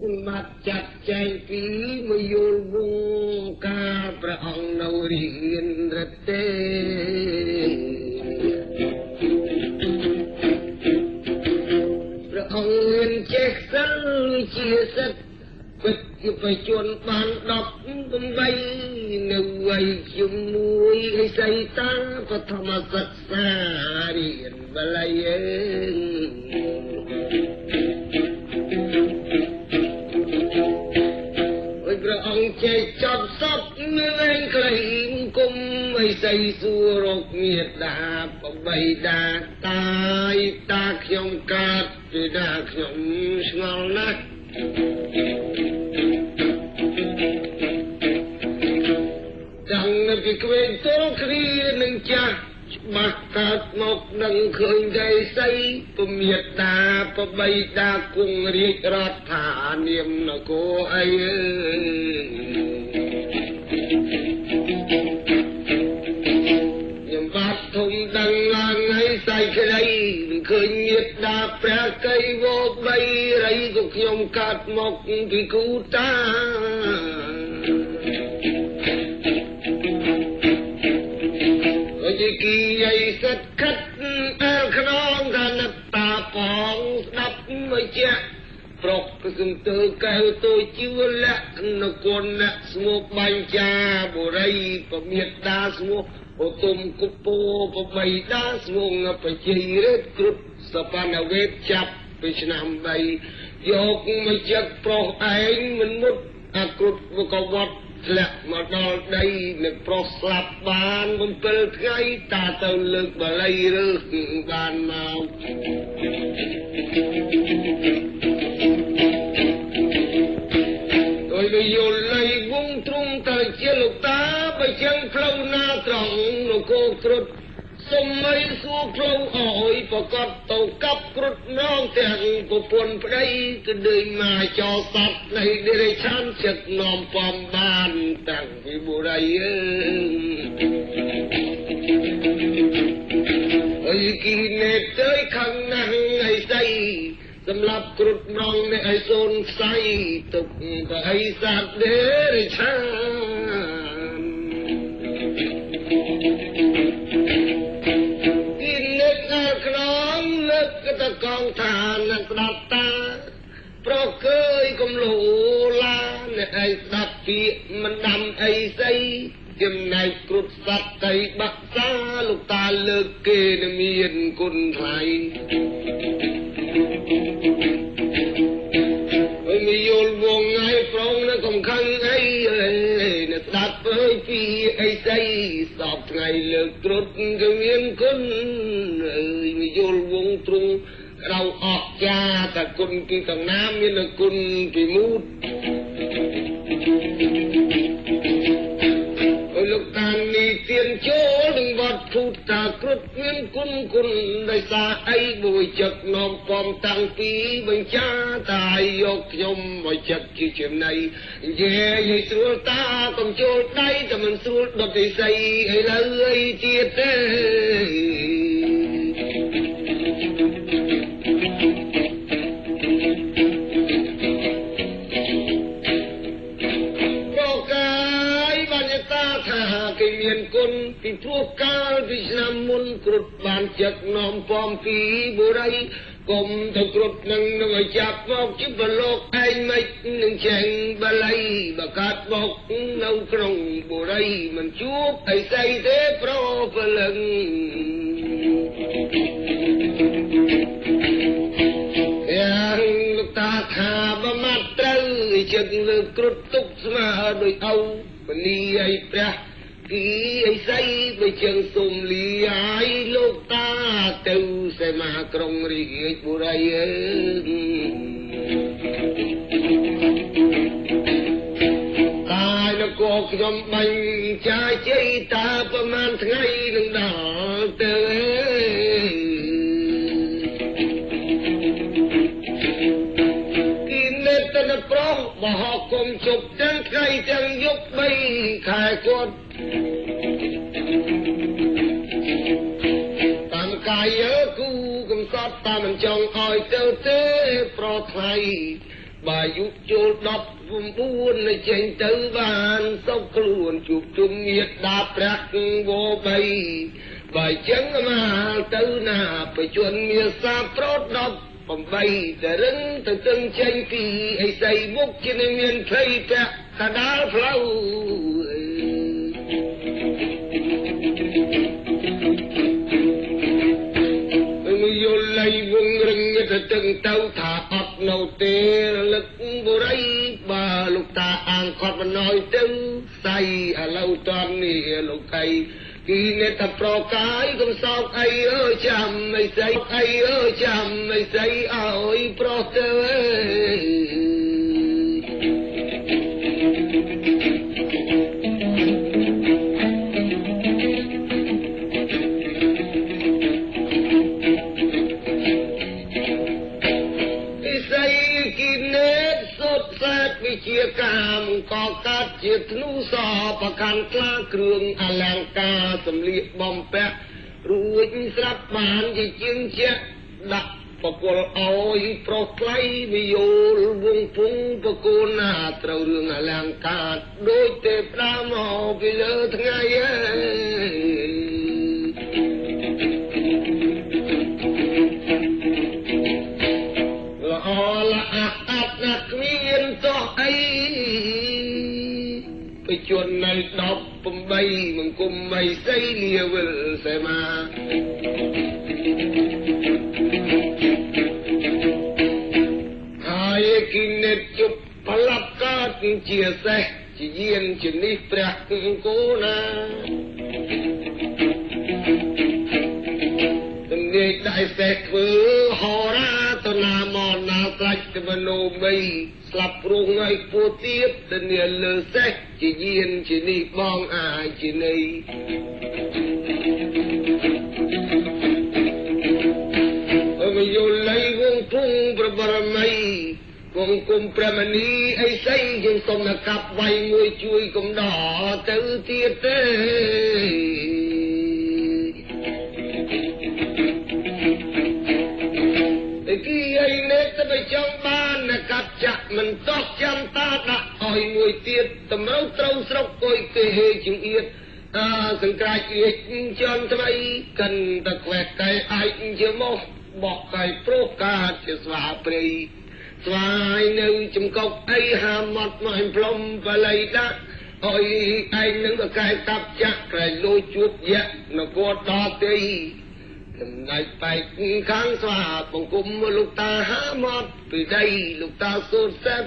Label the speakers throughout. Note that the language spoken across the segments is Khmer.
Speaker 1: បាត់ចាត់ចែងពីមួយយល់វងការព្រះអង្គនៅរៀនរទេព្រះអង្គរៀនចេះសិលជាសិទ្ធពិតជាបច្ចុប្បន្នបាន18នៅវ័យជាមួយឯសីតាបឋមសិក្សារៀនបល័យព្រះអង្គចេះចាប់សពនៅឯក្លែងគុំឯសីសួររកមេដាបបីដាតាយតាខ្ញុំកាត់ពីដាខ្ញុំឆ្ងល់ណាស់ចាំនៅពីក្វេងតលគ្រានឹងចាស់ច្បាស់កើតមកនឹងឃើញតែសីពមេតាបបីតាគង់រាជរដ្ឋានាមនគរអីខ្ញុំបាត់ធំដឹងឡើងឲ្យសៃក្តីនឹងឃើញមេតាព្រះកៃវបីរីក៏ខ្ញុំកាត់មកពីគូតាជាគីយាយសិតខិតអើខ្នងថាណតាផងស្ដាប់មួយជាប្រុសសំទើកែវទូជីវលៈនគរណៈស្មោកបាញ់ចាបុរីពមេតាស្មោកឧទុមគុពោបបីតាស្មោងបជារេតគ្រប់សបានវេទចាប់ពីឆ្នាំ3យកមកចិត្តប្រុសឯងមិនមុតអក្រុតក៏វត្តធ្លាក់មកដល់ដីនឹងប្រុសស្លាប់បាន7ថ្ងៃតាទៅលើកបល័យរើសបានមកដោយវាយល់លៃវងទ្រង់ទៅជាលោកតាបើចឹងផ្លូវណាត្រង់នគរគ្រុឌសុំឲ្យសួរផ្លូវអើយប្រកាសទៅកាប់គ្រុឌនងទាំងប្រពន្ធប្តីក៏ដូចមកចោលសត្វនៃដេរឆានចិត្តនាំបំបានតាំងពីបុរីអើយគីនេតទៅខាងណាំងឯស្អីសម្រាប់គ្រុឌនងនេះឲ្យសូនខ្សៃទុកទៅឲ្យសត្វដេរឆានតកងឋានស្ដាប់តាប្រកើយកំលូឡាអ្នកឯងស្ដាប់ពាក្យមិនដាំអីស្អីចំណែកគ្រុឌសត្វតៃបាក់សាលោកតាលើកគេនឹងមានគុណថ្លៃហើយមានយល់វងថ្ងៃប្រងនឹងកំខឹងអីអ្នកស្ដាប់អើយពីអីស្អីសពថ្ងៃលើកគ្រុឌក៏មានគុណអើយមានយល់វងទ្រង់เราអស់ចាតែគុណគឺទាំងណាមានគុណពីមូតអើលោកតានីទៀនចូលនឹងវត្តភូតតាគ្រុឌមានគុណដោយសារអីមួយចិត្តនាំពំតាំងពីបញ្ចាតាយកខ្ញុំមកចិត្តជាចំណៃនិយាយឲ្យស្រួលតាកុំចូលដៃតែមិនស្រួលដុតវិស័យឥឡូវអីទៀតទេមានគុណពីព្រោះកាលពីឆ្នាំមុនគ្រុឌបានចិត្តនាំពំពីបុរីគុំទៅគ្រុឌនឹងឲ្យចាប់មកជាប្រឡោកឯងមិននឹងចែងបល័យបកាត់មកនៅក្នុងបុរីមិនជួបអីស្អីទេប្រពលឹងយ៉ាងលោកតាថាបើមកត្រូវចិត្តលើគ្រុឌទុកស្មើដោយអោបនីឲ្យព្រះគីអីស្អីបើជើងសុំលីឲ្យលោកតាទៅសេមាក្រុងរាជបុរីតានគរខ្ញុំបាញ់ចាជ័យតាប្រមាណថ្ងៃនឹងដល់ទៅគីនេតនប្រុសបោះគុំជប់ទាំងថ្ងៃទាំងយប់3ខែគាត់តាមកាយគូកំសត់តាមមិនចង់ឲ្យទៅទេប្រថ្លៃ bà dụ chô đọc buôn chênh tư bàn sốc luôn chụp chung nhiệt đạp rạc vô bay bà chẳng mà tư nà bà chuẩn mìa xa prốt đọc bầm bay ta rừng ta từng chênh kỳ ấy xây bốc trên miền thầy bạc ta đá phlau vô lây vùng rừng ta từng tao thả ọc nâu tê lực vô đây bà lục ta an khót và nói tư say à lâu toàn nìa lục cây kỳ nê ta pro cái không sao ai ơi chăm mày say ai ơi chăm mày say ơi pro tê chia cam có cát chia thnu sòประกันกล้าเครื่องอลังกาสำลีบอมแปะรู้สรับมานที่จึงเชะดักปกลเอาอีโปรไกลมิโยลวงพุงปะโกนาเตราเรื่องอลังกาโดยเตปรามเอาไปเลยทั้งไงละอัดนักมีเงินต่อไอไปชวนในดอกปุ่มใบมันกุมไม่ใส่เลียวใส่มาหายกินเน็ตจุบพลับกาดเจียแสจีเย็นจีนิเปรักกูนาเด็กได้แสกมือหอราตนามอนนาสัจมโนไม่สลับปรุงไอ้ผู้เทียบแต่เนี่ยเลอแสกจีเย็นจีนี่มองอายจีนี่ไม่อยู่เลย งพุ่งประบรมัยวงกุมประมณีไอ้ไส้ยังสมกับไว้มวยช่วยกุมดอเตือเทียเต้ไอ้กี้ไอ้เน็ตจะไปจังบ้านนะครับจักมันตอกจำตาดะอ้อยมวยเทียตำเราเต้าสระก้อยเกยจึงเอียดสังกายเอียดจนทำไมกันตะแควกไก่ไอ้เจ้าโมบอกไก่โปรกาจะสวาปรีสวายหนึ่งจำกอกไอ้หาหมดมาให้พลมไปเลยนะโอ้ยไอ้หนึ่งก็ไก่ตับจักไก่ลอยจุดเยอะนักวดต่อตีไงไปข้างสวาปงกุมลูกตาหาหมดไปได้ลูกตาสุดแซ่บ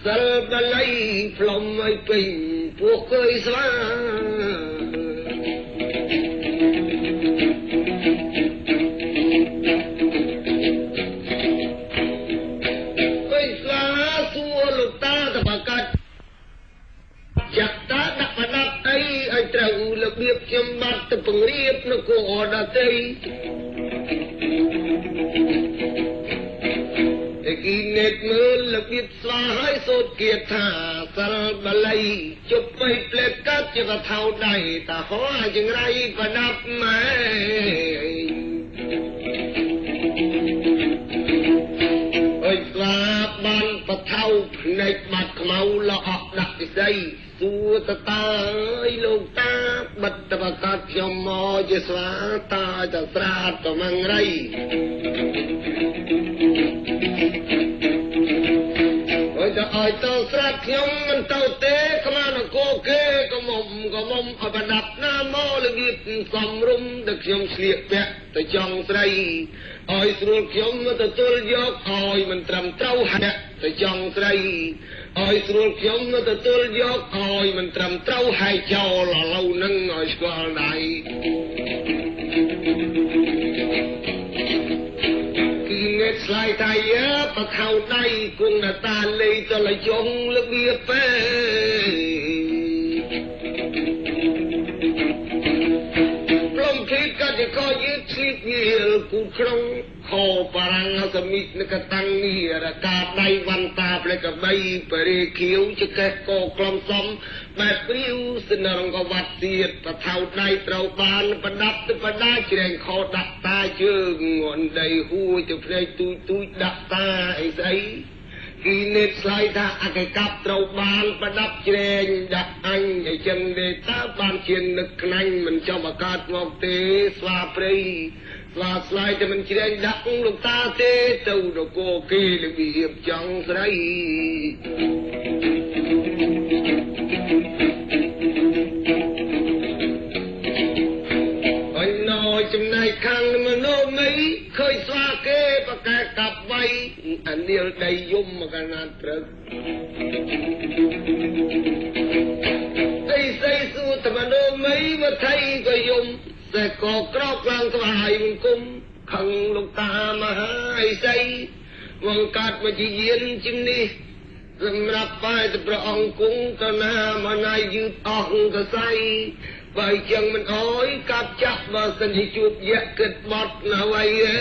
Speaker 1: สลบเลยพลมไม่เป็นพวกเคยสวาจักตาดักดักไอ้เจ้าระเบียบจำบัดตะปังเรียบนักโกอดาเตยไอ้กินเน็ตมือระเบียบสลายโสดเกียรติสารบาลัยจบไปเปลกกัดจะกระเท่าใดแต่ขอจังไรประดับแม่ไอ้ปลาบันปะเท่าในบัดเมาละออกดักใจสูตตาลูกตาบัดตะบกัดยมอเจสวาตาจะสราตมังไรโอ้ยจะอ้อยเต้าสราตยมมันเต้าเตะขมานโกเกกมอมอบัดับหน้ามอเลยบีบสมรุมตะยมเสียแปะตะจังใส่อ้อยสรุปยมมันตะตุลยกอ้อยมันตรำเต้าหักตะจังใส่อ้อยสรุปยมมันตะตุลยกอ้อยมันตรำเต้าให้เจ้าหล่อเรานั่งอ้อยสกอลไหนกินเงินสลายไทยเยอะปะเท่าได้กุ้งหน้าตาเลยจะละยงละเบียบเป้ปล้มคิดก็จะคอยยึดชิดเยี่ยกูครองคอปรังสมิทนกตังนี่ระกาศใดวันตาเปลกใบเปรย์เขียวจะแกโกกลมซ้ำแบบริ้วสนองกวัดเสียดประเท่าใดเต่าบานประดับประได้เฉลงคอดักตาเชิงงอนใดหูจะเพลย์ตุยดักตาไอ้ใส គីនេតឆ្លើយថាអកកាប់ត្រូវបានប្រដាប់ជ្រែងដាក់អញអញ្ចឹងទេតើបានជានឹកខ្នាញ់មិនចំឱកាសមកទេស្វាព្រៃស្វាស្លាយតែមិនជ្រែងដាក់លោកតាទេទៅនគរគេរបៀបចង់ស្រីចំណែកខាងមនុស្សនេះឃើញស្វាគេប្រកែកកាប់ໄວអានាលដីយំមកកណាត់ព្រឹកអីស្អីសួរតែមនុស្សនេះមកថៃក៏យំតែក៏ក្រោកឡើងស្វាយមិនគុំខឹងលោកតាមហាអីស្អីវងកាត់មកជាយានជំនេះសម្រាប់បាយទៅព្រះអង្គគង់ទៅណាមកណៃយឺតអស់កសៃបើចឹងមិនអើយកាប់ចាក់បើសិនជាជួបយៈគិតបត់ណាវៃអើ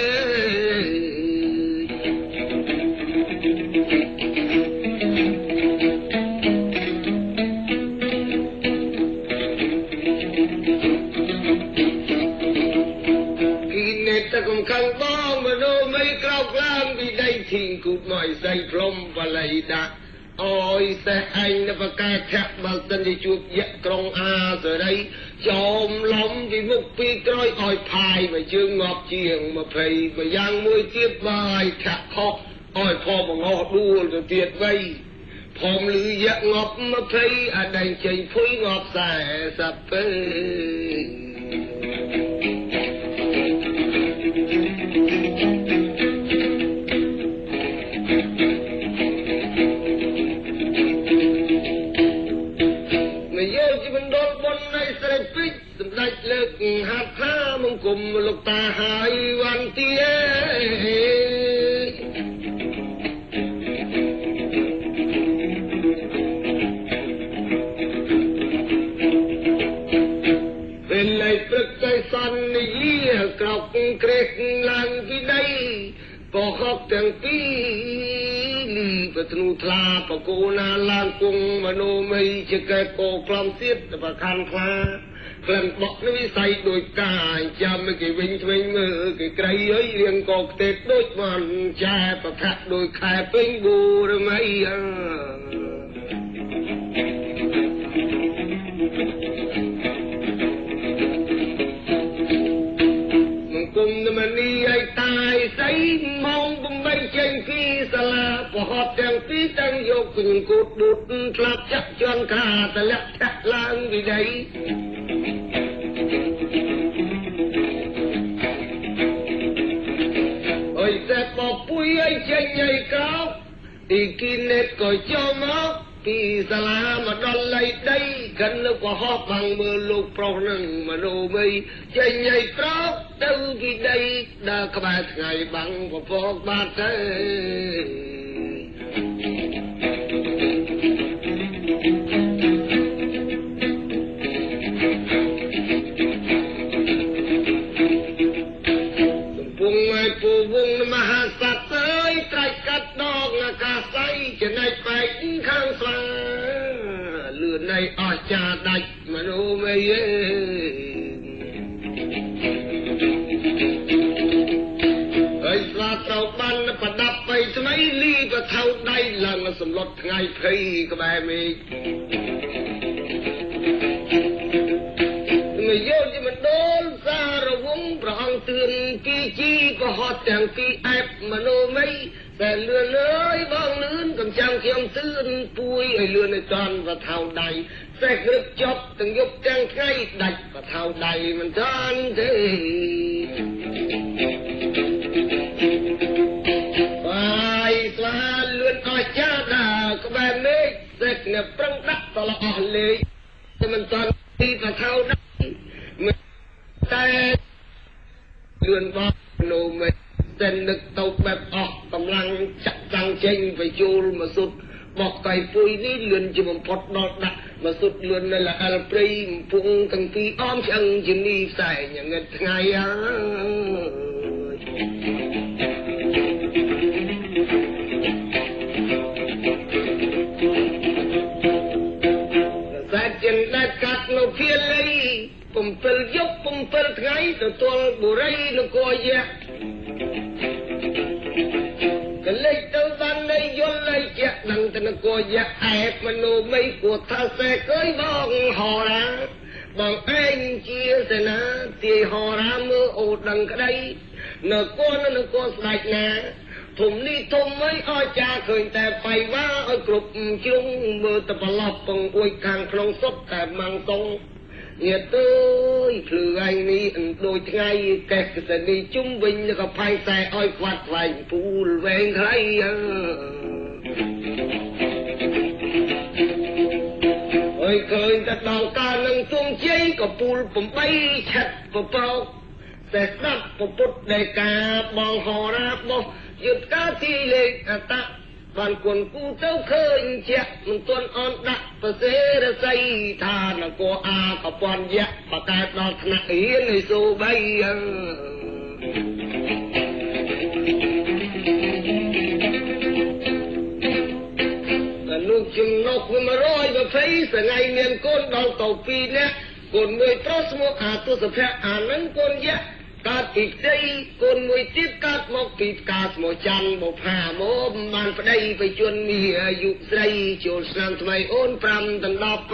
Speaker 1: គីនេតតកុំខាងបងមនុស្សមិនក្រោកឡើងពីដីធីងគូតមកស្អីព្រំបលៃដាក់អូយសេះអញនៅប្រកែកធាក់បើសិនជាជួបយៈក្រុងអាសេរីចោមលំពីមុខពីក្រោយឲ្យផាយមកជើងងាប់ជាង20ម្យ៉ាងមួយទៀតបាយធាក់ខុសឲ្យផងបង្អស់ដួលទៅទៀតវៃផងលឺយៈងាប់20អាដែងចេញភុយងាប់40ពេសម្ដេចលើកហាត់ថាមង្គមលោកតាហើយវ៉ាន់ទីពេលឡៃព្រឹកใจសន្និយាក្រោកក្រេះឡើងពីដីក៏ហកទាំងពីរលីបធ្នូថ្លាបកូណាឡើងគង់មនោមីជាកែកោក្លំសៀតប្រខាន់ខ្លាក្លិនបក់នេះវិស័យដូចកាយចាំគេវិញឆ្វេងមើលគេក្រៃអើយរៀងក៏ខ្ទេតដូចបានចែប្រខាក់ដូចខែពេញប៊ូរមៃគុំនមនីឲ្យតាយស្អីម៉ោង8ចេញពីសាលាប្រហត់ទាំងពីរទាំងយកគញគូតដួតស្លាប់ចាក់ជន់ខាតលាក់ចាក់ឡើងពីដីអើយតែបពុយឲ្យចេញឲ្យក្រោកទីគីនេតក៏ចូលមកពីសាលាមកដល់លៃដីកិនលើកហោះបាំងមើលលោកប្រុសនឹងមនោមីចេញឲ្យក្រោកទៅពីដីដើរក្បែរថ្ងៃបាំងពពកបាត់ទៅកំពុងឲ្យពូវងមហាសត្វអើយត្រៃកាត់ដងអាកាស័យចំណែកបែកខាងស្វាលឿននៃអស្ចារ្យដាច់មនោមីហើយស្លាត្រូវបានប្រដាប់បីថ្មីលីបថៅដៃឡើងសម្លុតថ្ងៃភ័យក្បែរមេឃមយោជមណ្ឌលសារវងព្រះអង្គទឿនពីជីក៏ហត់ទាំងពីអែបមនោមីតែលឿនអើយបងលឿនកំចាំខ្ញុំទឿនពួយឲ្យលឿនឲ្យតាន់ប្រថៅដៃសេះក្រឹកចប់ទាំងយប់ទាំងថ្ងៃដាច់ប្រថៅដៃមិនតាន់ទេបាយស្វាលឿនអស្ចារ្យដើរក្បែរមេឃសេះនៅប្រឹងដាក់តលអស់លេខតែមិនតាន់ទីប្រថៅដៃតែលឿនបងនោមេតែនឹកទៅបែបអស់កម្លាំងចាក់តាំងចេញបញ្ចូលមកសុទ្ធបោះកៃពុយនេះលឿនជាបំផុតដល់ដាក់មកសុទ្ធលឿននៅល្អលព្រៃកំពុងទាំងពីរអមឆ្អឹងជានីផ្សែងងឹតថ្ងៃអើយតែចិនដាច់កាត់នៅភៀលី7យប់7ថ្ងៃទទួលបុរីនគរយៈកលេចទៅបាននៃយល់ឲ្យ nó có dạ ép mà nô mấy của ta sẽ cưới bong họ ra bằng anh chia sẻ nè thì họ ra mưa ột đằng cái đây nó có sạch nè thùng ni thùng mấy oi cha khơiแต่ไปว่าเอ้กรุบจุงมือตะปลอบปงอวยคางคลองสดแต่มังตรงเนี่ยเต้ยคือไอ้นี่โดยไงแกสนิจุ้มวิญแล้วก็ไพ่ใส่อ้อยควัดไฟปูลเวงใครเอ้ยเคยแต่ดาวการนั่งจุงเจ๊ก็ปูลผมไปชัดปะเปล่าแต่นับปะปุดได้กาบองหอราบบ่หยุดกาที่เล็กตะบ้านคนกูเจ้าเคยเจ็บมันต้นอ่อนดักประเสริฐใส่ทานก็อากับปอนยะประกาศดอกหนักเฮียนในโซใบลูกจึงนกมาร้อยมาไฟสไงเมียนก้นดอกเต่าปีเนี่ยก้นมวยตรสมกอาตัวสะเพะอ่านนั้นก้นยะกาติดใจคนมวยติดกาดมกติดกาดหมอจันหมอผ้าหมอมันไปได้ไปจนมีอายุใส่โจรสามทำไมโอนพรำตันดอกไป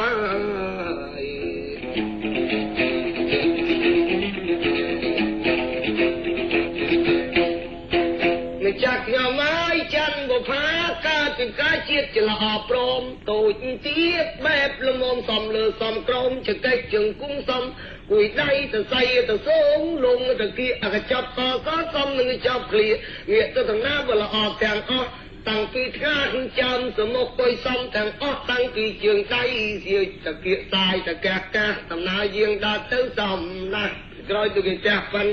Speaker 1: ไม่จักเงาไม้จันหมอผ้ากาติดกาเชียดจะละอปลอมตูดเตี้ยแบบละมอมสมเลอสมกรมจะแก่จึงกุ้งสมกุยได้แต่ใส่แต่สูงลงแต่เกี้ยกระจับต่อก็ซ้ำหนึ่งจับเคลียเงียตัวทางหน้าเวลาออกแทงอ้อตั้งปีข้าถึงจำสมกไปซ้ำแทงอ้อตั้งปีเชียงใจเสียตะเกียตายตะแกะกะทำนาเยียงดาเต้าซ้ำนะรอยตัวแกฟัน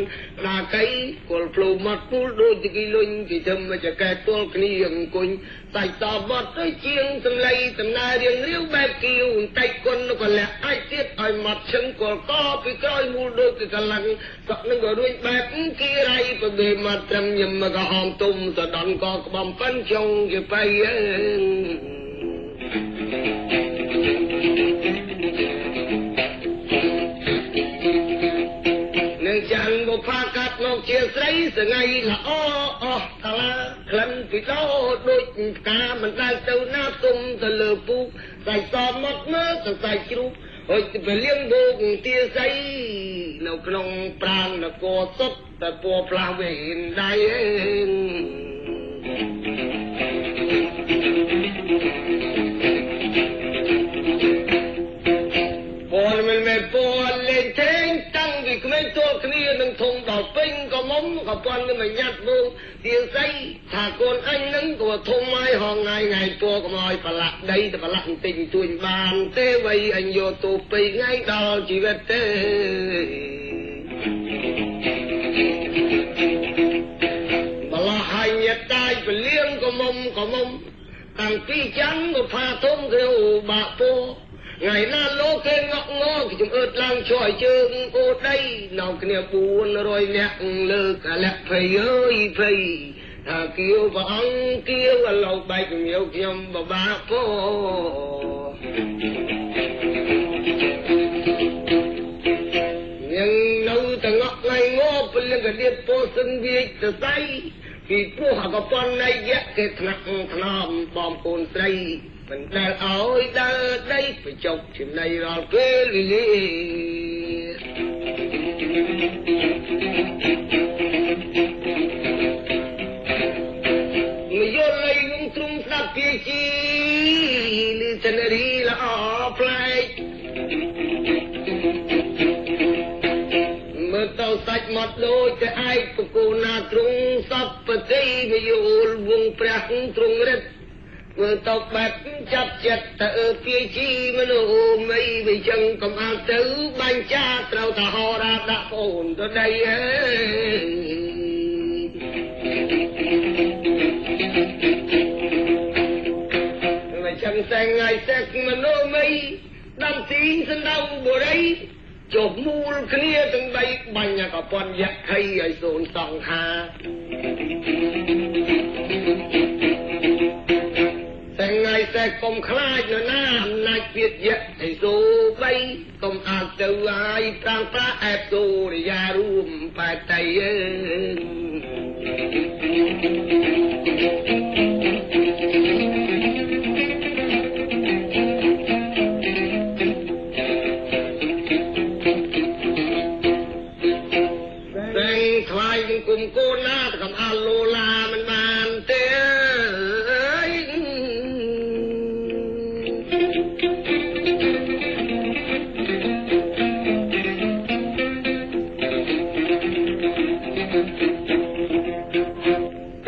Speaker 1: นาไก่กอลฟลูมัดปูดูตะกี้ลุนที่ทำมาจะแกตัวคณีอย่างกุญใส่ตาบอดด้วยเชียงสำไลสำนาเรียงเลี้ยวแบบกิ้วไต่คนก็แหละไอ้เสียดไอ้หมัดฉันก็ไปกล้อยมูดูกะลังสักนึงก็ด้วยแบบกี่ไรก็เบมาทำยำมาก็หอมตุ่มสะดันก็บำปั้นชงจะไปจันบุพากัดนกเชียใสสไงละอ้อตาลาคลันปิโตโดยกามันได้เต้าหน้าตุ่มตะเลปูใส่ซอมมัดเมื่อใส่จุบเฮ้ยจะไปเลี้ยงบุกเตี้ยใสนกลงปรางนกโกสดแต่ปัวปลาเวนได้ปอนมันไม่ปอนเลยเท่งตั้งวิกไม่ตัวคณีนึงทงดอกปิ้งก็ม้มก็ปอนก็ไม่ยัดบุกเตี้ยใสถ้าคนอันนั้นก็ทงไม้ห้องไงตัวก็มอยปลักได้แต่ปลักติ่งตุนบานเต้ไว้อันโยตัวไปไงดาวชีวิตเต้บลาหายยัดตายไปเลี้ยงก็ม้มตั้งปีจังก็พาทงเขียวบะโปไงน่าโลกเก่งงอที่จมเอิดลังช่วยเชิงโอได้นอกเนี่ยปูนรอยเนี่ยเลิกและเพยเพยถ้าเกี่ยวบังเกี่ยวเราไปเกี่ยวเกี่ยมบาโปยังเราแต่งอกไงงอเป็นเรื่องกระเดียดโปสันวิจจะใส่ที่ผู้หากปอนในแยกเกิดหนักขนมบอมปูนใส่มันได้เอาได้ไปจบที่ในเราเกลีไม่ยอมเลยงตรงสับเพียชีหรือจะนรีละออกไปเมื่อต้องสัจหมดโดยจะไอ้ปะกูนาตรงสับปะตีไม่อยู่วงพระตรงเร็ดเมื่อตกแบบจับจัดแต่เพียชีมันโอ้ไม่ไปจังกำอาตื้อบัญชาเราตาหอราดาโอนตัวใดไม่จังแสงไงแสกมันโอ้ไม่ดำตีสันดาวบัวไรจบมูลเคลียตั้งใบบัญญัติกับปอนยักษ์ให้ไอโซนสองหาแต่ไงแต่กลมคลายเนื้อหน้านายเกียรติยะไอโซใบกลมอาจจะวายปรางพระแอบโซริยารูมไปใจเ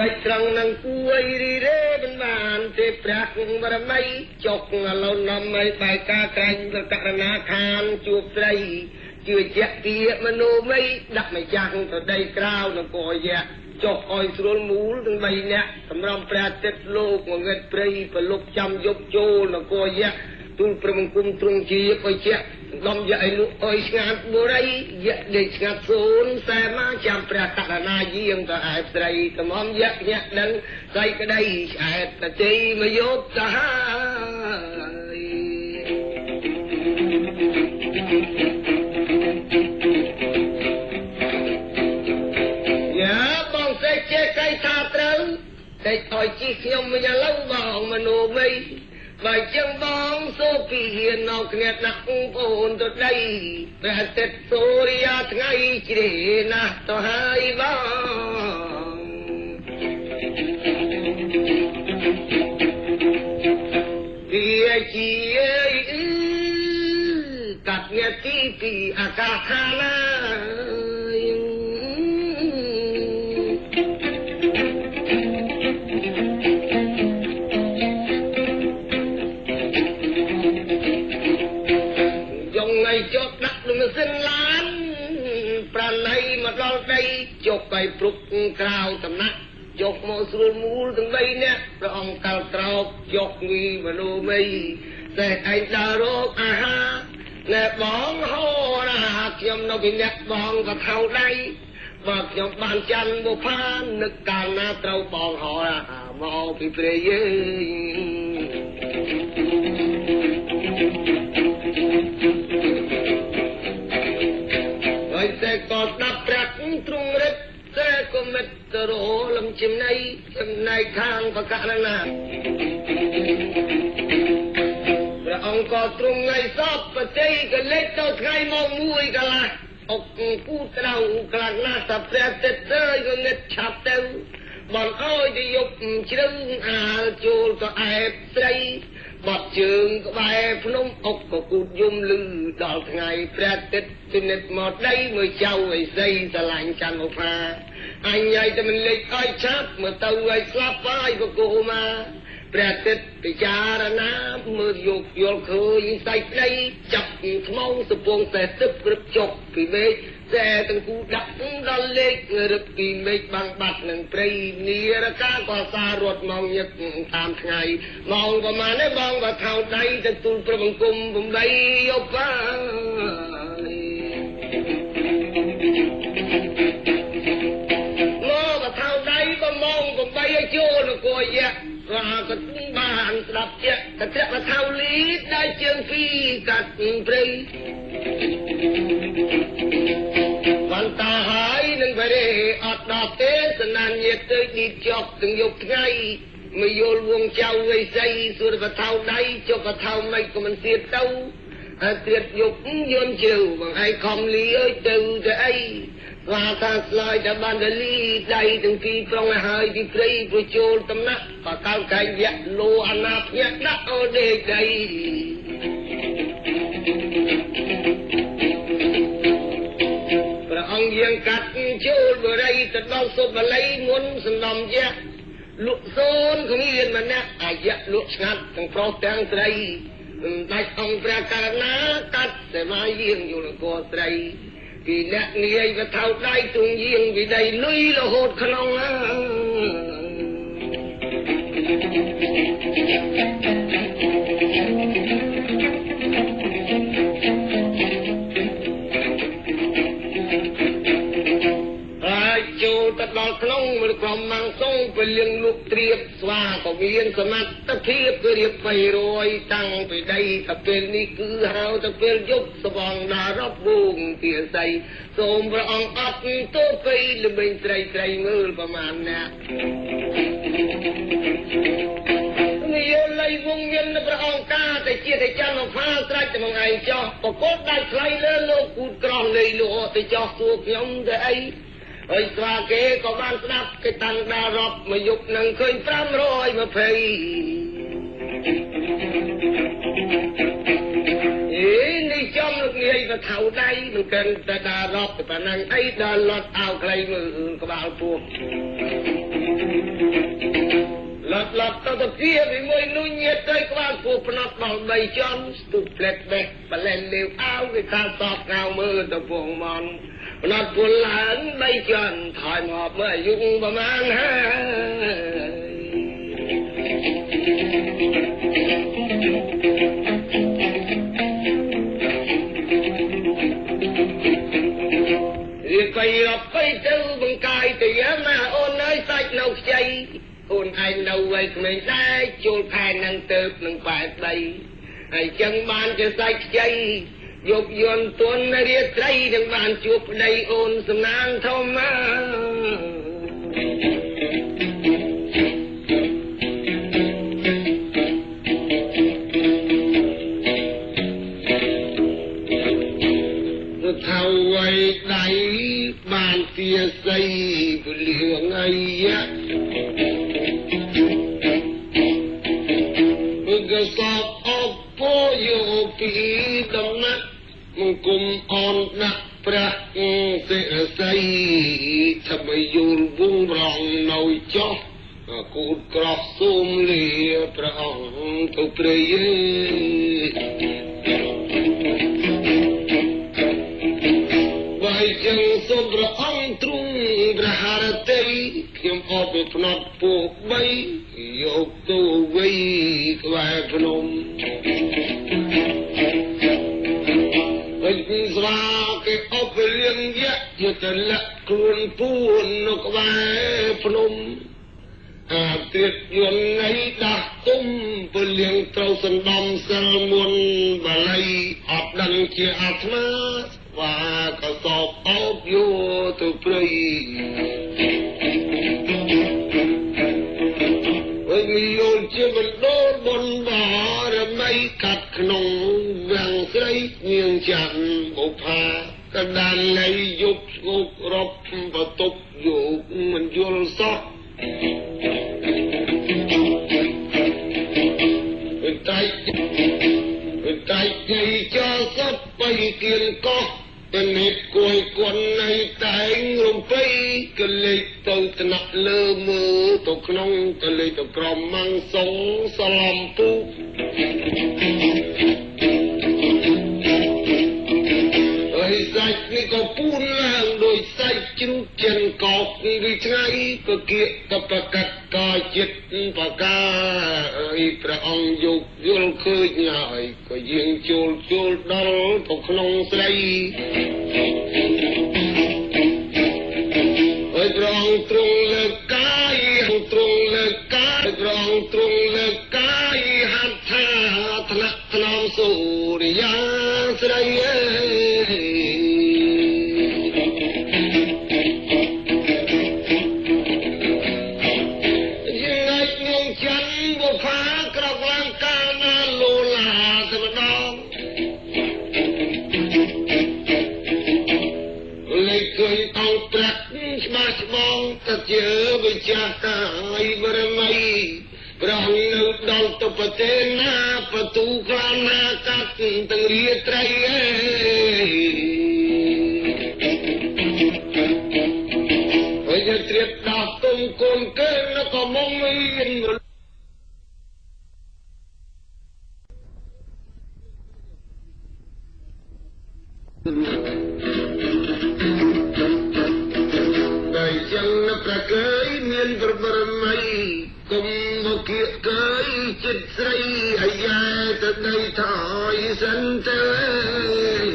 Speaker 1: តែត្រង់នឹងគួយរីរេមិនបានទេព្រះបរមីចុកឡូននំឲ្យបែកការក្រែងករណាខានជួបស្រីជឿជាក់ពីមនុស្សមីដាក់ម្យ៉ាងទៅដីក្រៅនគរយៈចុះឲ្យស្រួលមូលទាំង3នាក់សម្រាប់ព្រះទឹកលោកងងឹតព្រៃប្រលប់ចាំយប់ចូលនគរយៈទូលប្រមង្គមទ្រង់ជាឲ្យជាដំយៈឲ្យលោកអើយស្ងាត់បុរីយៈដេកស្ងាត់សូនសែមកចាំព្រះករណាយាងទៅឯស្រីតំំយៈញាក់ដឹងស្រីក្តីឆ្អែតតទីមយោបទៅហើយយ៉ាបងសេចចេះកៃថាត្រូវតែឲ្យជីខ្ញុំមិនឥឡូវបងមនុស្សមីបើចឹងបងសូពីហ៊ាននៅគ្នាដាក់បងអូនទៅដីព្រះទឹកសូរិយាថ្ងៃជ្រេណាស់ទៅហើយបងវាជាកាត់ញាទីពីអាកាសខាឡាចុះដាក់នឹងសិនឡានប្រណីមកដល់ដីចុះไปព្រុកក្រៅតំណាក់ចុះមកស្រួលមូលទាំង3នាក់ព្រះអង្គកលត្រោកចុះវីមនុស្សមីតែឯងដើររកអាហារណែបងហោណាខ្ញុំនៅពីអ្នកបងក៏ថៅដៃបើខ្ញុំបានចាំបុផានឹកកាលណាត្រូវបងហោមកពីព្រៃតែក៏ស្ដាប់ព្រះទ្រង់រិទ្ធតែក៏មិត្តរលំចំណៃខាងបកករណាព្រះអង្គក៏ទ្រង់ថ្ងៃសពបតីក៏លេចទៅថ្ងៃមក1កន្លះអុកពូត្រៅខ្លាំងណាស់តែព្រះទឹកទៅក៏ងឹតឆាប់ទៅបងអើយទៅយប់ជ្រឹងអាលចូលក៏អែបស្រីបាត់ជើងក្បែរភ្នំអុកក៏គូតយំលឺដល់ថ្ងៃព្រះទឹកពិនិត្យមកដីមើលចៅឲ្យស្រីស្រឡាញ់កាន់មកផាអញយាយតែមិនលេចឲ្យឆាប់មើលទៅឲ្យស្លាប់ហើយក៏គោមកព្រះទឹកពិចារណាមើលយកយល់ឃើញស្អែកដីចាប់ថ្មងសពងតែទឹករឹបចុកពីមេឃតែទាំងគូដាក់ដល់លេខរឹបពីមេឃបាំងបាត់នឹងព្រៃនីរកាក៏សារត់មកញឹកតាមថ្ងៃមកប្រមាណនេះបងបើថៅដៃទៅទូលព្រះបង្គំ8យប់មកបើថៅដៃក៏មក8ឲ្យចូលនគរយៈក៏បានស្ដាប់ជាកត្រកថៅលីដែលជើងពីកាត់ព្រៃបានតាហើយនឹងបរិអត់ដល់ទេសនាញាតិទៅឌីចប់ទាំងយប់ថ្ងៃមកយល់វងចៅវិស័យសុរបថៅដៃចុះបថៅមិនក៏មិនទៀតទៅហើយទៀតយប់យន់ជ្រៅបងឯងខំលីអើយទៅអីว่าថាស្លាយតែបានដលីដៃទាំងពីរប្រុងឲ្យហើយពីព្រៃប្រជូលតំណាក់បកៅកែងយៈលោអាណាភ្ញាក់ដាក់អូដេកដៃព្រះអង្គយាងកាត់ចូលបរិយទៅដល់សុបល័យមុនសំណំយៈលក់សូនគ្មានម្នាក់អាយៈលក់ស្ងាត់ទាំងប្រុសទាំងស្រីដាច់អង្គព្រះករណាកាត់តែមកយាងយល់កោស្រីពីអ្នកនាយក៏ថៅដៃទ្រង់យាងពីដីលុយរហូតក្នុងហើយចូលទៅដល់ក្នុងមួយក្រុមម៉ាំងសុងពលៀងលុកត្រៀបស្វាក៏មានសមត្ថភាពគឺរៀប300តាំងពីដីតែពេលនេះគឺហៅតែពេលយប់ស្វងដារាប់វងទាស័យសូមព្រះអង្គអត់ទោពីល្បិញត្រីមើលប្រមាណអ្នកនិយាយលៃវងមានព្រះអង្គការតែជាតែចាំមកផាស្រេចតែមកឯងចោះប្រកបដៃថ្លៃលើលោកគូតក្រោះលេលោកទៅចោះសួរខ្ញុំទៅអីហើយស្វាគេក៏បានស្ដាប់គេតាំងដល់រាប់មួយយប់នឹងឃើញ520នេះចំលោកនាយក៏ថៅដៃមិនកិនតែដល់រាប់ទៅប៉ុណ្ណឹងអីដល់លត់អោខ្លីមើលក្បាលពោះ ទៅពីពីមួយនោះញាតទៅក្បាលពូភ្នត់ដល់3ចំស្ទុះផ្លែតបេះបលែនលេវអោគេថាសោកកៅមើលទៅពងមកភ្នត់ពុលឡើង3ចំថយមកមើលយុងប្រមាណហើយไปรับไปเจอบังกายแต่ยังมาโอนเอ้ยใส่เนาใจโอนไอ้เนาไว้ไม่ได้จูดแผ่นนังเติบนังปลายใบไอ้จังบ้านจะใส่ใจยกยนตัวในเรียดใจจังบ้านจูบได้โอนสนางเท่ามาเท่าไว้ไหนบ้านเสียใส่เหลืองไอ้ยะมึงก็สอบออกโพโยปีดำนักมึงกุมอ่อนนักประเสียใส่ทำไมยูรบุ้งรองน้อยจ๊อกกูกรอกซุ่มเลียประองทุกเปรย์ไว้จังสมประองตรุงประหารเตยเพียงออกไปพนัดปวกใบยกตัวไว้กวาดพนมไอ้สวาเก็บออกไปเลี้ยงยะยะแต่ละกลวนปูนกวาดพนมเตียดยนไงดักตุ้มเปลี่ยงเต้าสันดอมสลมุนบาลัยอับดังเชียอัตมาว่ากระสอบเอาอยู่ตุปรีมีโยนเชื่อมันโดนบนบ่อระไม่กัดขนมแหวงใส่เงียงจันบุพากระดานในยุบกุกรบประตุกอยู่มันยุลซอกใจใจจะสับไปเกี่ยนก็เป็นเหตุกวยกวนในแต่งลงไปก็เลยตัวตนักเลือมือตกน้องก็เลยตกกรอมมังสงสลอมปูไอ้ใส่นี่ก็ปูนล่างโดยใส่จิ้มเจนกอกด้วยไงก็เกี่ยกับประกัดกาจิตประกาไอ้พระองค์ยุกยุลเคยใหญ่ก็ยิงจูลดอลตกน้องใส่ไอ้พระองค์ตรงเลิกกายตรงเลิกกายพระองค์ตรงเลิกกายหัตถะธนะธนอมสุริยาใส่ถ้าเจอวิชาตายบารมีพระองค์นึกดาวตปเตนาประตูกลางนากัดตั้งเรียไตรไอ้จะเตรียมดาวตรงคนเกินแล้วก็มองไม่เห็นจังนับประเกยเมียนประบรมัยกุมบกเกียเกยจิตใสให้ยาจะได้ถอยสันเตย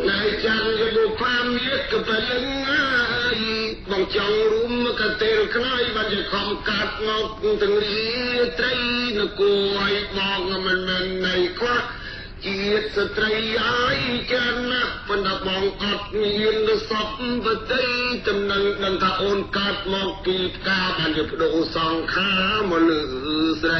Speaker 1: นายจังก็ดูความเยอะกับเป็นยังไงบางจังรู้มากระเตลคล้ายบันจะคำกัดงอกถึงรีไตรนกวยมองมันในคว้าจีตสตรีไอจันนักปนับมองอัดมียืนสับปะเตยจำนังดังตาโอนกัดมองปีกาบันจะโดสังขามาลือใส่